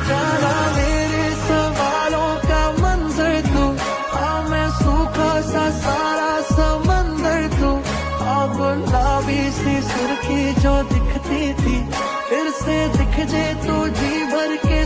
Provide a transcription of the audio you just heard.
जाना मेरे सवालों का मंजर तू, हाँ मैं सूखा सा सारा समंदर तू। अब गुलाबी सी सुर्खी जो दिखती थी, फिर से दिख जे तू जी भर के